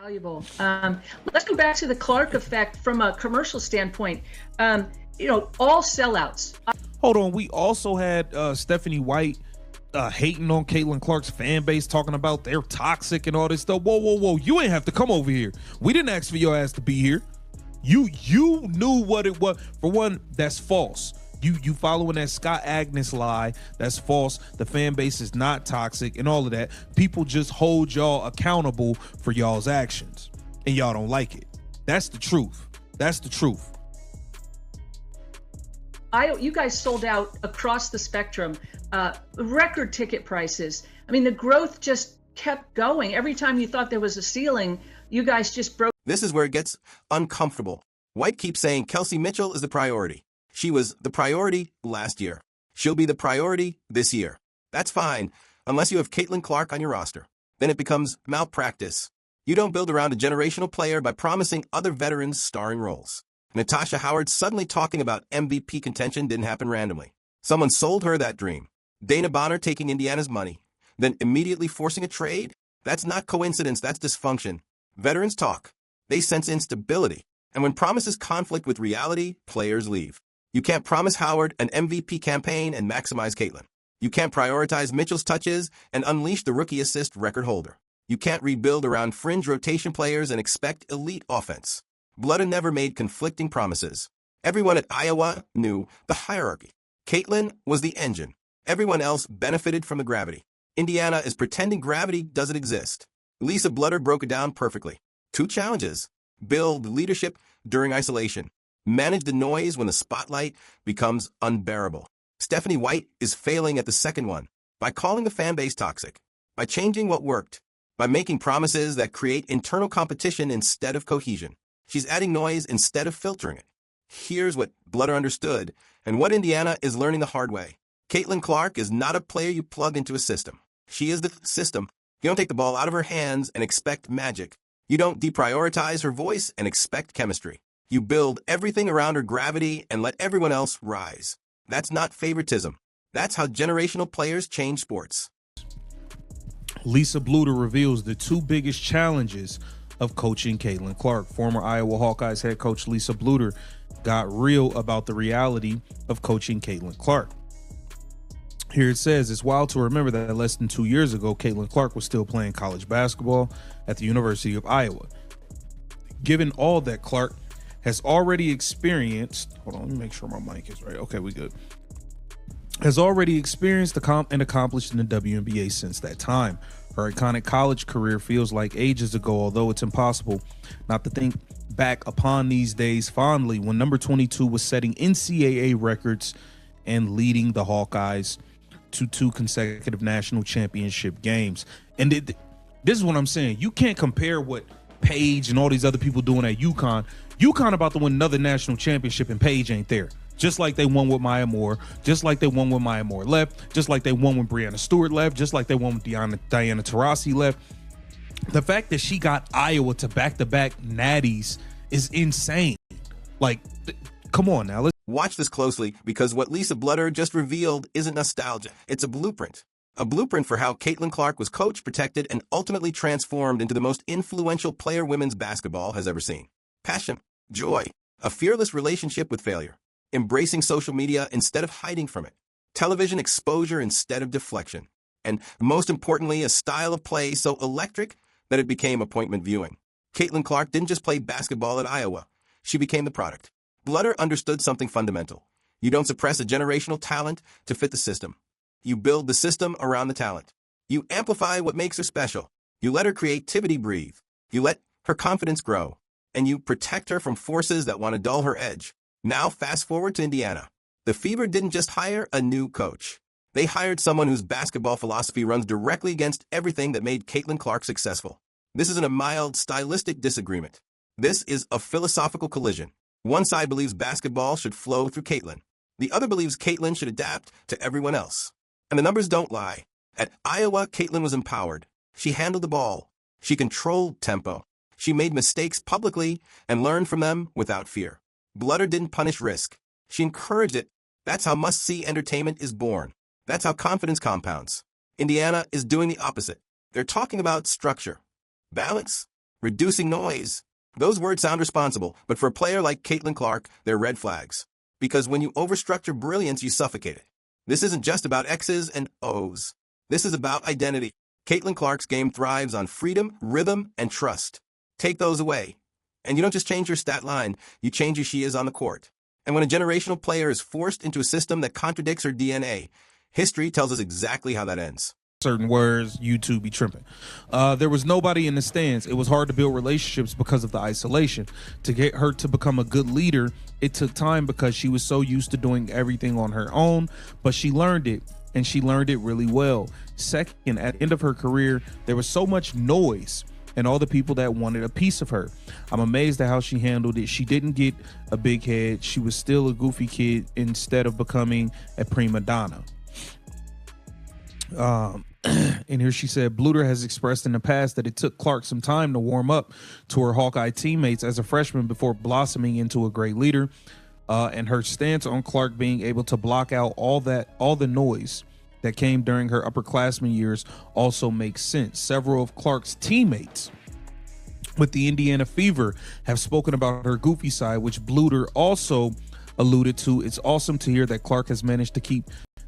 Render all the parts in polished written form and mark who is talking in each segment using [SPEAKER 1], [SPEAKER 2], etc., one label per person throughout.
[SPEAKER 1] Valuable. Let's go back to the Clark effect from a commercial standpoint. All sellouts.
[SPEAKER 2] Hold on. We also had Stephanie White hating on Caitlin Clark's fan base, talking about they're toxic and all this stuff. Whoa. You ain't have to come over here. We didn't ask for your ass to be here. You knew what it was. For one, that's false. You following that Scott Agnes lie. That's false. The fan base is not toxic and all of that. People just hold y'all accountable for y'all's actions, and y'all don't like it. That's the truth. That's the truth.
[SPEAKER 1] You guys sold out across the spectrum, record ticket prices. I mean, the growth just kept going. Every time you thought there was a ceiling, you guys just broke.
[SPEAKER 3] This is where it gets uncomfortable. White keeps saying Kelsey Mitchell is the priority. She was the priority last year. She'll be the priority this year. That's fine, unless you have Caitlin Clark on your roster. Then it becomes malpractice. You don't build around a generational player by promising other veterans starring roles. Natasha Howard suddenly talking about MVP contention didn't happen randomly. Someone sold her that dream. Dana Bonner taking Indiana's money, then immediately forcing a trade? That's not coincidence, that's dysfunction. Veterans talk. They sense instability. And when promises conflict with reality, players leave. You can't promise Howard an MVP campaign and maximize Caitlin. You can't prioritize Mitchell's touches and unleash the rookie assist record holder. You can't rebuild around fringe rotation players and expect elite offense. Bluder never made conflicting promises. Everyone at Iowa knew the hierarchy. Caitlin was the engine. Everyone else benefited from the gravity. Indiana is pretending gravity doesn't exist. Lisa Bluder broke it down perfectly. 2 challenges. Build leadership during isolation. Manage the noise when the spotlight becomes unbearable. Stephanie White is failing at the second one by calling the fan base toxic, by changing what worked, by making promises that create internal competition instead of cohesion. She's adding noise instead of filtering it. Here's what Bluder understood and what Indiana is learning the hard way. Caitlin Clark is not a player you plug into a system. She is the system. You don't take the ball out of her hands and expect magic. You don't deprioritize her voice and expect chemistry. You build everything around her gravity and let everyone else rise. That's not favoritism. That's how generational players change sports.
[SPEAKER 2] Lisa Bluder reveals the 2 biggest challenges of coaching Caitlin Clark. Former Iowa Hawkeyes head coach Lisa Bluder got real about the reality of coaching Caitlin Clark. Here it says, it's wild to remember that less than 2 years ago, Caitlin Clark was still playing college basketball at the University of Iowa. Given all that Clark has already experienced, hold on, let me make sure my mic is right. Okay, we good. Has already experienced and accomplished in the WNBA since that time. Her iconic college career feels like ages ago, although it's impossible not to think back upon these days fondly when number 22 was setting NCAA records and leading the Hawkeyes to 2 consecutive national championship games. And this is what I'm saying. You can't compare what Paige and all these other people doing at UConn. UConn about to win another national championship and Paige ain't there. Just like they won with Maya Moore, just like they won when Maya Moore left, just like they won when Breanna Stewart left, just like they won when Diana Taurasi left. The fact that she got Iowa to back-to-back natties is insane. Like, come on now.
[SPEAKER 3] Watch this closely because what Lisa Bluder just revealed isn't nostalgia. It's a blueprint. A blueprint for how Caitlin Clark was coached, protected, and ultimately transformed into the most influential player women's basketball has ever seen. Passion, joy, a fearless relationship with failure, embracing social media instead of hiding from it, television exposure instead of deflection, and most importantly, a style of play so electric that it became appointment viewing. Caitlin Clark didn't just play basketball at Iowa. She became the product. Bluder understood something fundamental. You don't suppress a generational talent to fit the system. You build the system around the talent. You amplify what makes her special. You let her creativity breathe. You let her confidence grow. And you protect her from forces that want to dull her edge. Now fast forward to Indiana. The Fever didn't just hire a new coach. They hired someone whose basketball philosophy runs directly against everything that made Caitlin Clark successful. This isn't a mild stylistic disagreement. This is a philosophical collision. One side believes basketball should flow through Caitlin. The other believes Caitlin should adapt to everyone else. And the numbers don't lie. At Iowa, Caitlin was empowered. She handled the ball. She controlled tempo. She made mistakes publicly and learned from them without fear. Bluder didn't punish risk. She encouraged it. That's how must-see entertainment is born. That's how confidence compounds. Indiana is doing the opposite. They're talking about structure, balance, reducing noise. Those words sound responsible, but for a player like Caitlin Clark, they're red flags. Because when you overstructure brilliance, you suffocate it. This isn't just about X's and O's. This is about identity. Caitlin Clark's game thrives on freedom, rhythm, and trust. Take those away, and you don't just change your stat line, you change who she is on the court. And when a generational player is forced into a system that contradicts her DNA, history tells us exactly how that ends.
[SPEAKER 2] Certain words, YouTube be tripping. There was nobody in the stands. It was hard to build relationships because of the isolation. To get her to become a good leader, it took time because she was so used to doing everything on her own, but she learned it, and she learned it really well. Second, at the end of her career, there was so much noise and all the people that wanted a piece of her. I'm amazed at how she handled it. She didn't get a big head. She was still a goofy kid instead of becoming a prima donna. And here she said, Bluder has expressed in the past that it took Clark some time to warm up to her Hawkeye teammates as a freshman before blossoming into a great leader. And her stance on Clark being able to block out all the noise that came during her upperclassmen years also makes sense. Several of Clark's teammates with the Indiana Fever have spoken about her goofy side, which Bluder also alluded to. It's awesome to hear that Clark has managed to keep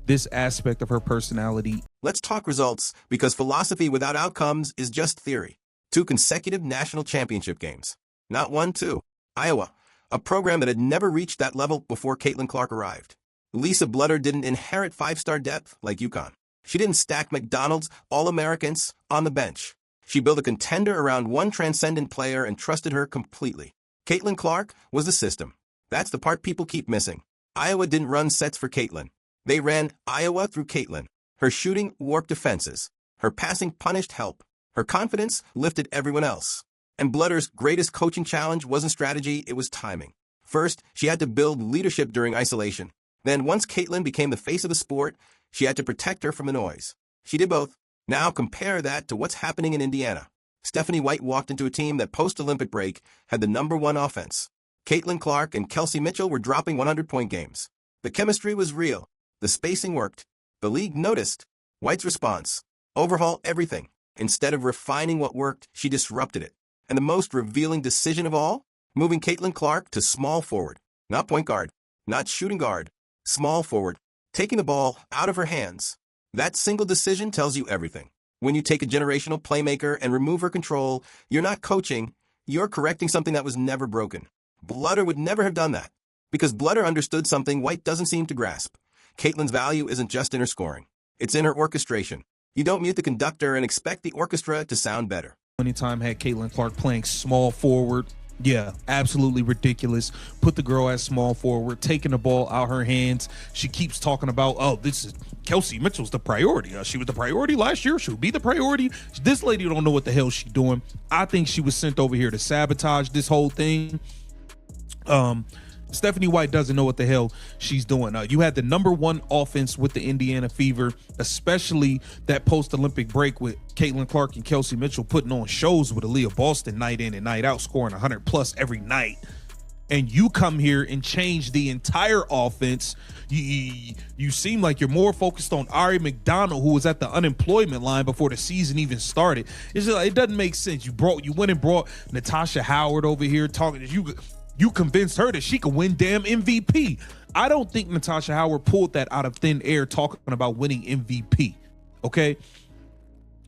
[SPEAKER 2] this aspect of her personality.
[SPEAKER 3] Let's talk results, because philosophy without outcomes is just theory. 2 consecutive national championship games. Not 1, 2. Iowa, a program that had never reached that level before Caitlin Clark arrived. Lisa Bluder didn't inherit 5-star depth like UConn. She didn't stack McDonald's All-Americans on the bench. She built a contender around one transcendent player and trusted her completely. Caitlin Clark was the system. That's the part people keep missing. Iowa didn't run sets for Caitlin. They ran Iowa through Caitlin. Her shooting warped defenses. Her passing punished help. Her confidence lifted everyone else. And Bluder's greatest coaching challenge wasn't strategy, it was timing. First, she had to build leadership during isolation. Then, once Caitlin became the face of the sport, she had to protect her from the noise. She did both. Now compare that to what's happening in Indiana. Stephanie White walked into a team that post-Olympic break had the #1 offense. Caitlin Clark and Kelsey Mitchell were dropping 100-point games. The chemistry was real. The spacing worked. The league noticed. White's response: overhaul everything. Instead of refining what worked, she disrupted it. And the most revealing decision of all? Moving Caitlin Clark to small forward. Not point guard. Not shooting guard. Small forward. Taking the ball out of her hands. That single decision tells you everything. When you take a generational playmaker and remove her control, you're not coaching, you're correcting something that was never broken. Bluder would never have done that. Because Bluder understood something White doesn't seem to grasp. Caitlin's value isn't just in her scoring. It's in her orchestration. You don't mute the conductor and expect the orchestra to sound better.
[SPEAKER 2] Anytime had Caitlin Clark playing small forward. Yeah, absolutely ridiculous. Put the girl at small forward, taking the ball out her hands. She keeps talking about, oh, this is Kelsey Mitchell's the priority. She was the priority last year. She'll be the priority. This lady don't know what the hell she's doing. I think she was sent over here to sabotage this whole thing. Stephanie White doesn't know what the hell she's doing. You had the #1 offense with the Indiana Fever, especially that post-Olympic break with Caitlin Clark and Kelsey Mitchell putting on shows with Aaliyah Boston night in and night out, scoring 100+ every night. And you come here and change the entire offense. You seem like you're more focused on Ari McDonald, who was at the unemployment line before the season even started. It's just, it doesn't make sense. You went and brought Natasha Howard over here talking to you convinced her that she could win damn MVP. I don't think Natasha Howard pulled that out of thin air talking about winning MVP, okay?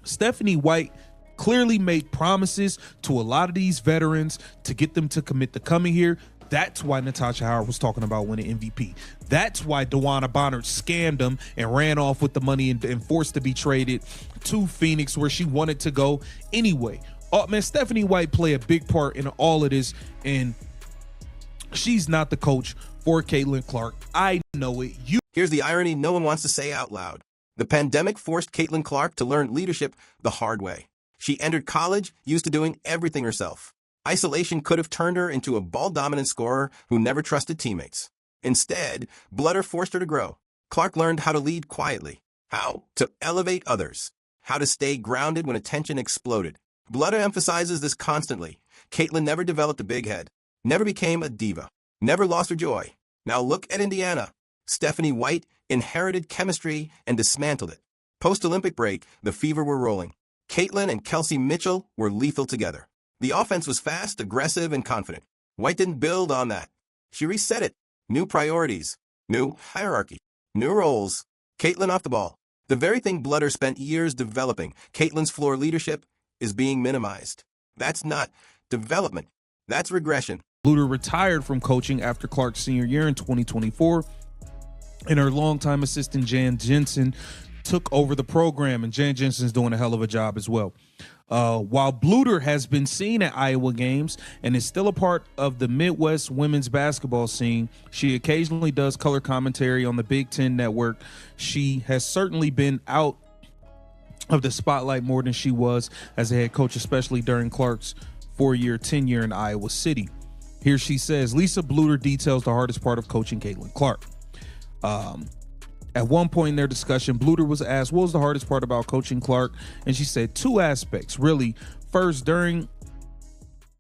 [SPEAKER 2] Stephanie White clearly made promises to a lot of these veterans to get them to commit to coming here. That's why Natasha Howard was talking about winning MVP. That's why DeWanna Bonner scammed him and ran off with the money and forced to be traded to Phoenix, where she wanted to go anyway. Oh, man, Stephanie White played a big part in all of this, and she's not the coach for Caitlin Clark. I know it.
[SPEAKER 3] Here's the irony no one wants to say out loud. The pandemic forced Caitlin Clark to learn leadership the hard way. She entered college used to doing everything herself. Isolation could have turned her into a ball-dominant scorer who never trusted teammates. Instead, Bluder forced her to grow. Clark learned how to lead quietly, how to elevate others, how to stay grounded when attention exploded. Bluder emphasizes this constantly. Caitlin never developed a big head. Never became a diva. Never lost her joy. Now look at Indiana. Stephanie White inherited chemistry and dismantled it. Post-Olympic break, the Fever were rolling. Caitlin and Kelsey Mitchell were lethal together. The offense was fast, aggressive, and confident. White didn't build on that. She reset it. New priorities, new hierarchy, new roles. Caitlin off the ball. The very thing Bluder spent years developing, Caitlin's floor leadership, is being minimized. That's not development. That's regression.
[SPEAKER 2] Bluder retired from coaching after Clark's senior year in 2024, and her longtime assistant Jan Jensen took over the program, and Jan Jensen's doing a hell of a job as well. While Bluder has been seen at Iowa games and is still a part of the Midwest women's basketball scene, she occasionally does color commentary on the Big Ten Network. She has certainly been out of the spotlight more than she was as a head coach, especially during Clark's 4-year tenure in Iowa City. Here she says, Lisa Bluder details the hardest part of coaching Caitlin Clark. At one point in their discussion, Bluder was asked, what was the hardest part about coaching Clark? And she said 2 aspects, really. First, during